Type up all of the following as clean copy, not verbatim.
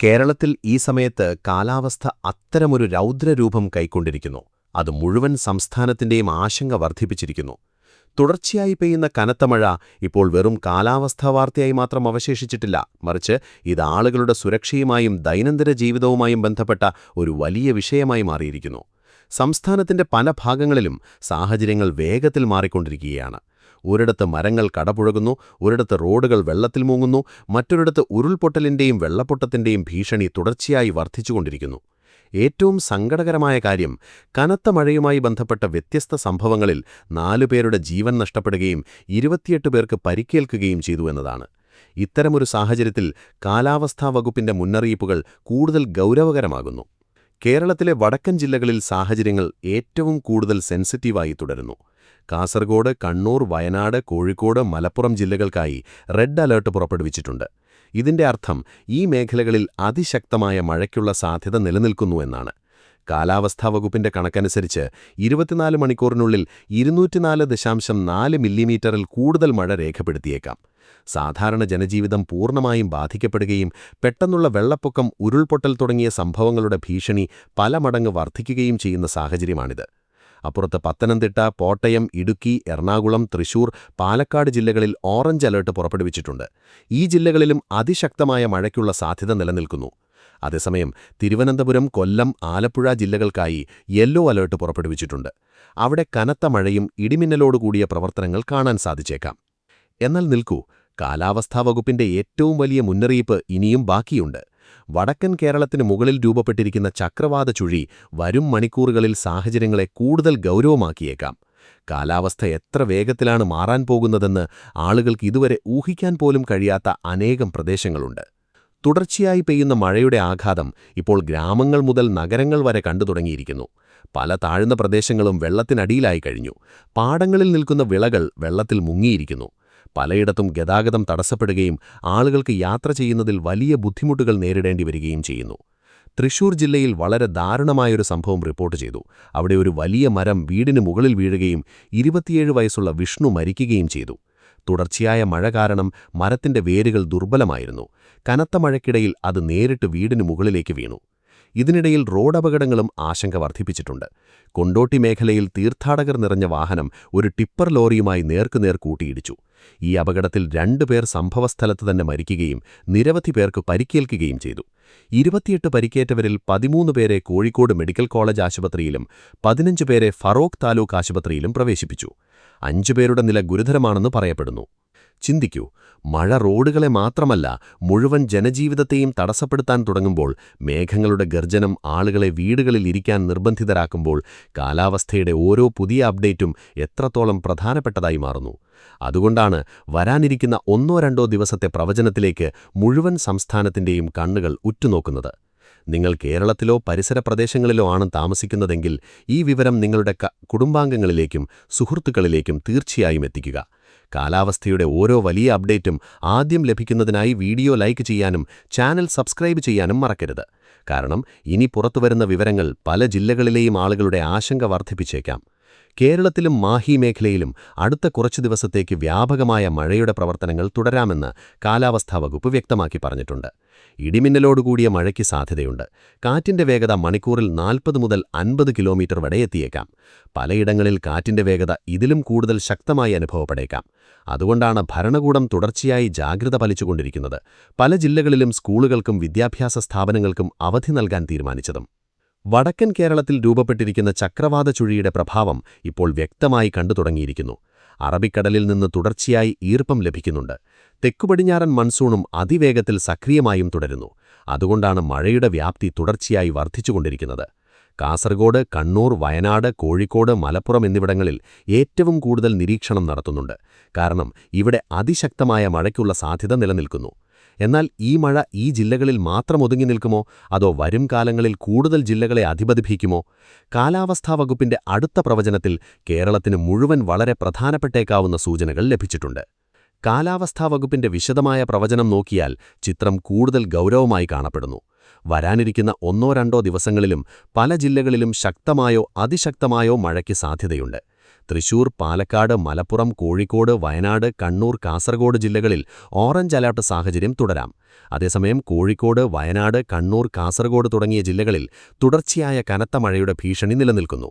കേരളത്തിൽ ഈ സമയത്ത് കാലാവസ്ഥ അത്തരമൊരു രൗദ്രരൂപം കൈക്കൊണ്ടിരിക്കുന്നു. അത് മുഴുവൻ സംസ്ഥാനത്തിന്റെയും ആശങ്ക വർദ്ധിപ്പിച്ചിരിക്കുന്നു. തുടർച്ചയായി പെയ്യുന്ന കനത്ത മഴ ഇപ്പോൾ വെറും കാലാവസ്ഥാ വാർത്തയായി മാത്രം അവശേഷിച്ചിട്ടില്ല, മറിച്ച് ഇത് ആളുകളുടെ സുരക്ഷയുമായും ദൈനംദിന ജീവിതവുമായും ബന്ധപ്പെട്ട ഒരു വലിയ വിഷയമായി മാറിയിരിക്കുന്നു. സംസ്ഥാനത്തിന്റെ പല ഭാഗങ്ങളിലും സാഹചര്യങ്ങൾ വേഗത്തിൽ മാറിക്കൊണ്ടിരിക്കുകയാണ്. ഒരിടത്ത് മരങ്ങൾ കടപുഴകുന്നു, ഒരിടത്ത് റോഡുകൾ വെള്ളത്തിൽ മുങ്ങുന്നു, മറ്റൊരിടത്ത് ഉരുൾപൊട്ടലിന്റെയും വെള്ളപ്പൊട്ടത്തിന്റെയും ഭീഷണി തുടർച്ചയായി വർദ്ധിച്ചുകൊണ്ടിരിക്കുന്നു. ഏറ്റവും സങ്കടകരമായ കാര്യം, കനത്ത മഴയുമായി ബന്ധപ്പെട്ട വ്യത്യസ്ത സംഭവങ്ങളിൽ 4 പേരുടെ ജീവൻ നഷ്ടപ്പെടുകയും 28 പേർക്ക് പരിക്കേൽക്കുകയും ചെയ്തു എന്നതാണ്. ഇത്തരമൊരു സാഹചര്യത്തിൽ കാലാവസ്ഥാ വകുപ്പിന്റെ മുന്നറിയിപ്പുകൾ കൂടുതൽ ഗൗരവകരമാകുന്നു. കേരളത്തിലെ വടക്കൻ ജില്ലകളിൽ സാഹചര്യങ്ങൾ ഏറ്റവും കൂടുതൽ സെൻസിറ്റീവായി തുടരുന്നു. കാസർഗോഡ്, കണ്ണൂർ, വയനാട്, കോഴിക്കോട്, മലപ്പുറം ജില്ലകൾക്കായി റെഡ് അലേർട്ട് പുറപ്പെടുവിച്ചിട്ടുണ്ട്. ഇതിന്റെ അർത്ഥം ഈ മേഖലകളിൽ അതിശക്തമായ മഴയ്ക്കുള്ള സാധ്യത നിലനിൽക്കുന്നുവെന്നാണ്. കാലാവസ്ഥാ വകുപ്പിന്റെ കണക്കനുസരിച്ച് 24 മണിക്കൂറിനുള്ളിൽ 204.4 മില്ലിമീറ്ററിൽ കൂടുതൽ മഴ രേഖപ്പെടുത്തിയേക്കാം. സാധാരണ ജനജീവിതം പൂർണ്ണമായും ബാധിക്കപ്പെടുകയും പെട്ടെന്നുള്ള വെള്ളപ്പൊക്കം, ഉരുൾപൊട്ടൽ തുടങ്ങിയ സംഭവങ്ങളുടെ ഭീഷണി പല മടങ്ങ് വർദ്ധിക്കുകയും ചെയ്യുന്ന സാഹചര്യമാണിത്. അപ്പുറത്ത് പത്തനംതിട്ട, കോട്ടയം, ഇടുക്കി, എറണാകുളം, തൃശൂർ, പാലക്കാട് ജില്ലകളിൽ ഓറഞ്ച് അലേർട്ട് പുറപ്പെടുവിച്ചിട്ടുണ്ട്. ഈ ജില്ലകളിലും അതിശക്തമായ മഴയ്ക്കുള്ള സാധ്യത നിലനിൽക്കുന്നു. അതേസമയം തിരുവനന്തപുരം, കൊല്ലം, ആലപ്പുഴ ജില്ലകൾക്കായി യെല്ലോ അലേർട്ട് പുറപ്പെടുവിച്ചിട്ടുണ്ട്. അവിടെ കനത്ത മഴയും ഇടിമിന്നലോടുകൂടിയ പ്രവർത്തനങ്ങൾ കാണാൻ സാധിച്ചേക്കാം. എന്നാൽ നിൽക്കൂ, കാലാവസ്ഥാ വകുപ്പിന്റെ ഏറ്റവും വലിയ മുന്നറിയിപ്പ് ഇനിയും ബാക്കിയുണ്ട്. വടക്കൻ കേരളത്തിന് മുകളിൽ രൂപപ്പെട്ടിരിക്കുന്ന ചക്രവാത ചുഴി വരും മണിക്കൂറുകളിൽ സാഹചര്യങ്ങളെ കൂടുതൽ ഗൗരവമാക്കിയേക്കാം. കാലാവസ്ഥ എത്ര വേഗത്തിലാണ് മാറാൻ പോകുന്നതെന്ന് ആളുകൾക്ക് ഇതുവരെ ഊഹിക്കാൻ പോലും കഴിയാത്ത അനേകം പ്രദേശങ്ങളുണ്ട്. തുടർച്ചയായി പെയ്യുന്ന മഴയുടെ ആഘാതം ഇപ്പോൾ ഗ്രാമങ്ങൾ മുതൽ നഗരങ്ങൾ വരെ കണ്ടു തുടങ്ങിയിരിക്കുന്നു. പല താഴ്ന്ന പ്രദേശങ്ങളും വെള്ളത്തിനടിയിലായി കഴിഞ്ഞു. പാടങ്ങളിൽ നിൽക്കുന്ന വിളകൾ വെള്ളത്തിൽ മുങ്ങിയിരിക്കുന്നു. പലയിടത്തും ഗതാഗതം തടസ്സപ്പെടുകയും ആളുകൾക്ക് യാത്ര ചെയ്യുന്നതിൽ വലിയ ബുദ്ധിമുട്ടുകൾ നേരിടേണ്ടി വരികയും ചെയ്യുന്നു. തൃശൂർ ജില്ലയിൽ വളരെ ദാരുണമായൊരു സംഭവം റിപ്പോർട്ട് ചെയ്തു. അവിടെ ഒരു വലിയ മരം വീടിന് മുകളിൽ വീഴുകയും 27 വയസ്സുള്ള വിഷ്ണു മരിക്കുകയും ചെയ്തു. തുടർച്ചയായ മഴ കാരണം മരത്തിന്റെ വേരുകൾ ദുർബലമായിരുന്നു. കനത്ത മഴയ്ക്കിടയിൽ അത് നേരിട്ട് വീടിന് മുകളിലേക്ക് വീണു. ഇതിനിടയിൽ റോഡപകടങ്ങളും ആശങ്ക വർദ്ധിപ്പിച്ചിട്ടുണ്ട്. കൊണ്ടോട്ടി മേഖലയിൽ തീർത്ഥാടകർ നിറഞ്ഞ വാഹനം ഒരു ടിപ്പർ ലോറിയുമായി നേർക്കുനേർ കൂട്ടിയിടിച്ചു. ഈ അപകടത്തിൽ 2 പേർ സംഭവസ്ഥലത്ത് തന്നെ മരിക്കുകയും നിരവധി പേർക്ക് പരിക്കേൽക്കുകയും ചെയ്തു. 28 പരിക്കേറ്റവരിൽ 13 പേരെ കോഴിക്കോട് മെഡിക്കൽ കോളേജ് ആശുപത്രിയിലും 15 പേരെ ഫറോക്ക് താലൂക്ക് ആശുപത്രിയിലും പ്രവേശിപ്പിച്ചു. 5 പേരുടെ നില ഗുരുതരമാണെന്ന് പറയപ്പെടുന്നു. ചിന്തിക്കൂ, മഴ റോഡുകളെ മാത്രമല്ല മുഴുവൻ ജനജീവിതത്തെയും തടസ്സപ്പെടുത്താൻ തുടങ്ങുമ്പോൾ, മേഘങ്ങളുടെ ഗർജനം ആളുകളെ വീടുകളിൽ ഇരിക്കാൻ നിർബന്ധിതരാക്കുമ്പോൾ, കാലാവസ്ഥയുടെ ഓരോ പുതിയ അപ്ഡേറ്റും എത്രത്തോളം പ്രധാനപ്പെട്ടതായി മാറുന്നു. അതുകൊണ്ടാണ് വരാനിരിക്കുന്ന 1-2 ദിവസത്തെ പ്രവചനത്തിലേക്ക് മുഴുവൻ സംസ്ഥാനത്തിന്റെയും കണ്ണുകൾ ഉറ്റുനോക്കുന്നത്. നിങ്ങൾ കേരളത്തിലോ പരിസര പ്രദേശങ്ങളിലോ ആണ് താമസിക്കുന്നതെങ്കിൽ ഈ വിവരം നിങ്ങളുടെ കുടുംബാംഗങ്ങളിലേക്കും സുഹൃത്തുക്കളിലേക്കും തീർച്ചയായും എത്തിക്കുക. കാലാവസ്ഥയുടെ ഓരോ വലിയ അപ്ഡേറ്റും ആദ്യം ലഭിക്കുന്നതിനായി വീഡിയോ ലൈക്ക് ചെയ്യാനും ചാനൽ സബ്സ്ക്രൈബ് ചെയ്യാനും മറക്കരുത്. കാരണം ഇനി പുറത്തുവരുന്ന വിവരങ്ങൾ പല ജില്ലകളിലെയും ആളുകളുടെ ആശങ്ക വർദ്ധിപ്പിച്ചേക്കാം. കേരളത്തിലും മാഹി മേഖലയിലും അടുത്ത കുറച്ചു ദിവസത്തേക്ക് വ്യാപകമായ മഴയുടെ പ്രവർത്തനങ്ങൾ തുടരാമെന്ന് കാലാവസ്ഥാ വകുപ്പ് വ്യക്തമാക്കി പറഞ്ഞിട്ടുണ്ട്. ഇടിമിന്നലോടുകൂടിയ മഴയ്ക്ക് സാധ്യതയുണ്ട്. കാറ്റിന്റെ വേഗത മണിക്കൂറിൽ 40 മുതൽ 50 കിലോമീറ്റർ വരെ എത്തിയേക്കാം. പലയിടങ്ങളിൽ കാറ്റിന്റെ വേഗത ഇതിലും കൂടുതൽ ശക്തമായി അനുഭവപ്പെടേക്കാം. അതുകൊണ്ടാണ് ഭരണകൂടം തുടർച്ചയായി ജാഗ്രത പാലിച്ചുകൊണ്ടിരിക്കുന്നത്. പല ജില്ലകളിലും സ്കൂളുകൾക്കും വിദ്യാഭ്യാസ സ്ഥാപനങ്ങൾക്കും അവധി നൽകാൻ തീരുമാനിച്ചതും. വടക്കൻ കേരളത്തിൽ രൂപപ്പെട്ടിരിക്കുന്ന ചക്രവാത ചുഴിയുടെ പ്രഭാവം ഇപ്പോൾ വ്യക്തമായി കണ്ടു തുടങ്ങിയിരിക്കുന്നു. അറബിക്കടലിൽ നിന്ന് തുടർച്ചയായി ഈർപ്പം ലഭിക്കുന്നുണ്ട്. തെക്കുപടിഞ്ഞാറൻ മൺസൂണും അതിവേഗത്തിൽ സക്രിയമായും തുടരുന്നു. അതുകൊണ്ടാണ് മഴയുടെ വ്യാപ്തി തുടർച്ചയായി വർദ്ധിച്ചുകൊണ്ടിരിക്കുന്നത്. കാസർഗോഡ്, കണ്ണൂർ, വയനാട്, കോഴിക്കോട്, മലപ്പുറം എന്നിവിടങ്ങളിൽ ഏറ്റവും കൂടുതൽ നിരീക്ഷണം നടത്തുന്നുണ്ട്. കാരണം ഇവിടെ അതിശക്തമായ മഴയ്ക്കുള്ള സാധ്യത നിലനിൽക്കുന്നു. എന്നാൽ ഈ മഴ ഈ ജില്ലകളിൽ മാത്രം ഒതുങ്ങി നിൽക്കുമോ, അതോ വരും കാലങ്ങളിൽ കൂടുതൽ ജില്ലകളെ അധിപതിപ്പിക്കുമോ? കാലാവസ്ഥാ വകുപ്പിന്റെ അടുത്ത പ്രവചനത്തിൽ കേരളത്തിന് മുഴുവൻ വളരെ പ്രധാനപ്പെട്ടേക്കാവുന്ന സൂചനകൾ ലഭിച്ചിട്ടുണ്ട്. കാലാവസ്ഥാ വകുപ്പിന്റെ വിശദമായ പ്രവചനം നോക്കിയാൽ ചിത്രം കൂടുതൽ ഗൗരവമായി കാണപ്പെടുന്നു. വരാനിരിക്കുന്ന 1-2 ദിവസങ്ങളിലും പല ജില്ലകളിലും ശക്തമായോ അതിശക്തമായോ മഴയ്ക്ക് സാധ്യതയുണ്ട്. തൃശൂർ, പാലക്കാട്, മലപ്പുറം, കോഴിക്കോട്, വയനാട്, കണ്ണൂർ, കാസർഗോഡ് ജില്ലകളിൽ ഓറഞ്ച് അലർട്ട് സാഹചര്യം തുടരാം. അതേസമയം കോഴിക്കോട്, വയനാട്, കണ്ണൂർ, കാസർഗോഡ് തുടങ്ങിയ ജില്ലകളിൽ തുടർച്ചയായ കനത്ത മഴയുടെ ഭീഷണി നിലനിൽക്കുന്നു.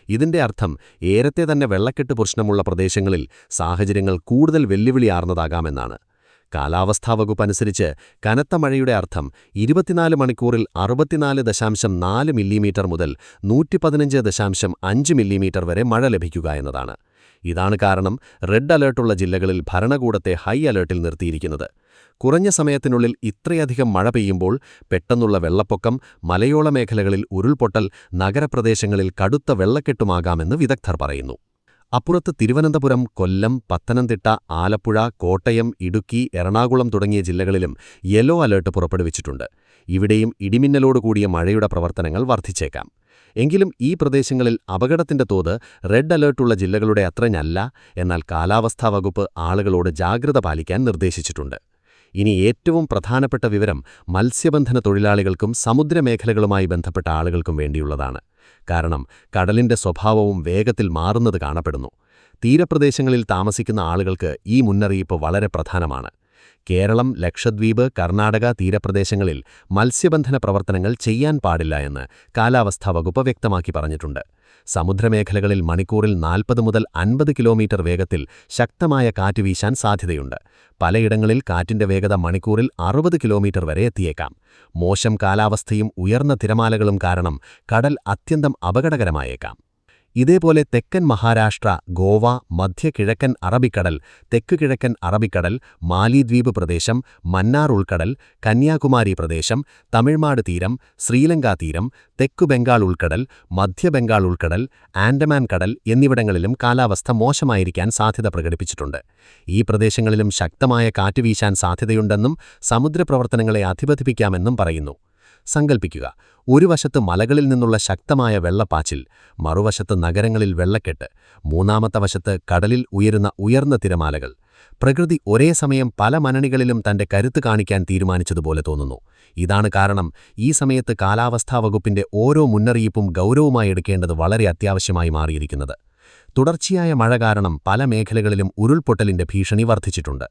ഇതിന്റെ അർത്ഥം ഏരത്തെ തന്നെ വെള്ളക്കെട്ട് പ്രശ്നമുള്ള പ്രദേശങ്ങളിൽ സാഹചര്യങ്ങൾ കൂടുതൽ വെല്ലുവിളിയാർന്നതാകാമെന്നാണ്. കാലാവസ്ഥാ വകുപ്പ് അനുസരിച്ച് കനത്ത മഴയുടെ അർത്ഥം 24 മണിക്കൂറിൽ 64.4 മില്ലിമീറ്റർ മുതൽ 115.5 മില്ലിമീറ്റർ വരെ മഴ ലഭിക്കുക എന്നതാണ്. ഇതാണ് കാരണം റെഡ് അലേർട്ടുള്ള ജില്ലകളിൽ ഭരണകൂടത്തെ ഹൈ അലേർട്ടിൽ നിർത്തിയിരിക്കുന്നത്. കുറഞ്ഞ സമയത്തിനുള്ളിൽ ഇത്രയധികം മഴ പെയ്യുമ്പോൾ പെട്ടെന്നുള്ള വെള്ളപ്പൊക്കം, മലയോള മേഖലകളിൽ ഉരുൾപൊട്ടൽ, നഗരപ്രദേശങ്ങളിൽ കടുത്ത വെള്ളക്കെട്ടുമാകാമെന്ന് വിദഗ്ധർ പറയുന്നു. അപ്പുറത്ത് തിരുവനന്തപുരം, കൊല്ലം, പത്തനംതിട്ട, ആലപ്പുഴ, കോട്ടയം, ഇടുക്കി, എറണാകുളം തുടങ്ങിയ ജില്ലകളിലും യെല്ലോ അലേർട്ട് പുറപ്പെടുവിച്ചിട്ടുണ്ട്. ഇവിടെയും ഇടിമിന്നലോടുകൂടിയ മഴയുടെ പ്രവർത്തനങ്ങൾ വർദ്ധിച്ചേക്കാം. എങ്കിലും ഈ പ്രദേശങ്ങളിൽ അപകടത്തിന്റെ തോത് റെഡ് അലേർട്ടുള്ള ജില്ലകളുടെ അത്രഞ്ഞല്ല. എന്നാൽ കാലാവസ്ഥാ വകുപ്പ് ആളുകളോട് ജാഗ്രത പാലിക്കാൻ നിർദ്ദേശിച്ചിട്ടുണ്ട്. ഇനി ഏറ്റവും പ്രധാനപ്പെട്ട വിവരം മത്സ്യബന്ധന തൊഴിലാളികൾക്കും സമുദ്രമേഖലകളുമായി ബന്ധപ്പെട്ട ആളുകൾക്കും വേണ്ടിയുള്ളതാണ്. കാരണം കടലിന്റെ സ്വഭാവവും വേഗത്തിൽ മാറുന്നത് കാണപ്പെടുന്നു. തീരപ്രദേശങ്ങളിൽ താമസിക്കുന്ന ആളുകൾക്ക് ഈ മുന്നറിയിപ്പ് വളരെ പ്രധാനമാണ്. കേരളം, ലക്ഷദ്വീപ്, കർണാടക തീരപ്രദേശങ്ങളിൽ മത്സ്യബന്ധന പ്രവർത്തനങ്ങൾ ചെയ്യാൻ പാടില്ല എന്ന് കാലാവസ്ഥാ വകുപ്പ് വ്യക്തമാക്കി പറഞ്ഞിട്ടുണ്ട്. സമുദ്രമേഖലകളിൽ മണിക്കൂറിൽ 40 മുതൽ 50 കിലോമീറ്റർ വേഗത്തിൽ ശക്തമായ കാറ്റ് വീശാൻ സാധ്യതയുണ്ട്. പലയിടങ്ങളിൽ കാറ്റിന്റെ വേഗത മണിക്കൂറിൽ 60 കിലോമീറ്റർ വരെ എത്തിയേക്കാം. മോശം കാലാവസ്ഥയും ഉയർന്ന തിരമാലകളും കാരണം കടൽ അത്യന്തം അപകടകരമായേക്കാം. ഇതേപോലെ തെക്കൻ മഹാരാഷ്ട്ര, ഗോവ, മധ്യകിഴക്കൻ അറബിക്കടൽ, തെക്കുകിഴക്കൻ അറബിക്കടൽ, മാലിദ്വീപ് പ്രദേശം, മന്നാർ ഉൾക്കടൽ, കന്യാകുമാരി പ്രദേശം, തമിഴ്നാട് തീരം, ശ്രീലങ്കാ തീരം, തെക്കു ബംഗാൾ ഉൾക്കടൽ, മധ്യബംഗാൾ ഉൾക്കടൽ, ആൻഡമാൻ കടൽ എന്നിവിടങ്ങളിലും കാലാവസ്ഥ മോശമായിരിക്കാൻ സാധ്യത പ്രകടിപ്പിച്ചിട്ടുണ്ട്. ഈ പ്രദേശങ്ങളിലും ശക്തമായ കാറ്റ് വീശാൻ സാധ്യതയുണ്ടെന്നും സമുദ്രപ്രവർത്തനങ്ങളെ അധിപതിപ്പിക്കാമെന്നും പറയുന്നു. സങ്കൽപ്പിക്കുക, ഒരു വശത്ത് മലകളിൽ നിന്നുള്ള ശക്തമായ വെള്ളപ്പാച്ചിൽ, മറുവശത്ത് നഗരങ്ങളിൽ വെള്ളക്കെട്ട്, മൂന്നാമത്തെ വശത്ത് കടലിൽ ഉയർന്ന തിരമാലകൾ. പ്രകൃതി ഒരേ സമയം പല മനണികളിലും തന്റെ കരുത്ത് കാണിക്കാൻ തീരുമാനിച്ചതുപോലെ തോന്നുന്നു. ഇതാണ് കാരണം ഈ സമയത്ത് കാലാവസ്ഥാ വകുപ്പിന്റെ ഓരോ മുന്നറിയിപ്പും ഗൗരവമായി എടുക്കേണ്ടത് വളരെ അത്യാവശ്യമായി മാറിയിരിക്കുന്നത്. തുടർച്ചയായ മഴ കാരണം പല മേഖലകളിലും ഉരുൾപൊട്ടലിന്റെ ഭീഷണി വർദ്ധിച്ചിട്ടുണ്ട്.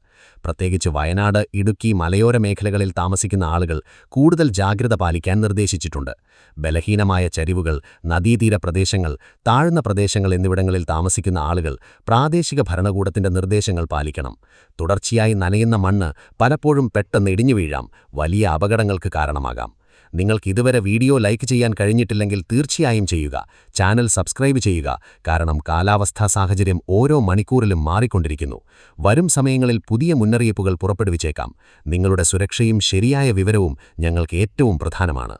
പ്രത്യേകിച്ച് വയനാട്, ഇടുക്കി, മലയോര മേഖലകളിൽ താമസിക്കുന്ന ആളുകൾ കൂടുതൽ ജാഗ്രത പാലിക്കാൻ നിർദ്ദേശിച്ചിട്ടുണ്ട്. ബലഹീനമായ ചരിവുകൾ, നദീതീര പ്രദേശങ്ങൾ, താഴ്ന്ന പ്രദേശങ്ങൾ എന്നിവിടങ്ങളിൽ താമസിക്കുന്ന ആളുകൾ പ്രാദേശിക ഭരണകൂടത്തിന്റെ നിർദ്ദേശങ്ങൾ പാലിക്കണം. തുടർച്ചയായി നനയുന്ന മണ്ണ് പലപ്പോഴും പെട്ടെന്ന് ഇടിഞ്ഞു വീഴാം, വലിയ അപകടങ്ങൾക്ക് കാരണമാകാം. നിങ്ങൾക്ക് ഇതുവരെ വീഡിയോ ലൈക്ക് ചെയ്യാൻ കഴിഞ്ഞിട്ടില്ലെങ്കിൽ തീർച്ചയായും ചെയ്യുക. ചാനൽ സബ്സ്ക്രൈബ് ചെയ്യുക. കാരണം കാലാവസ്ഥാ സാഹചര്യം ഓരോ മണിക്കൂറിലും മാറിക്കൊണ്ടിരിക്കുന്നു. വരും സമയങ്ങളിൽ പുതിയ മുന്നറിയിപ്പുകൾ പുറപ്പെടുവിച്ചേക്കാം. നിങ്ങളുടെ സുരക്ഷയും ശരിയായ വിവരവും ഞങ്ങൾക്ക് ഏറ്റവും പ്രധാനമാണ്.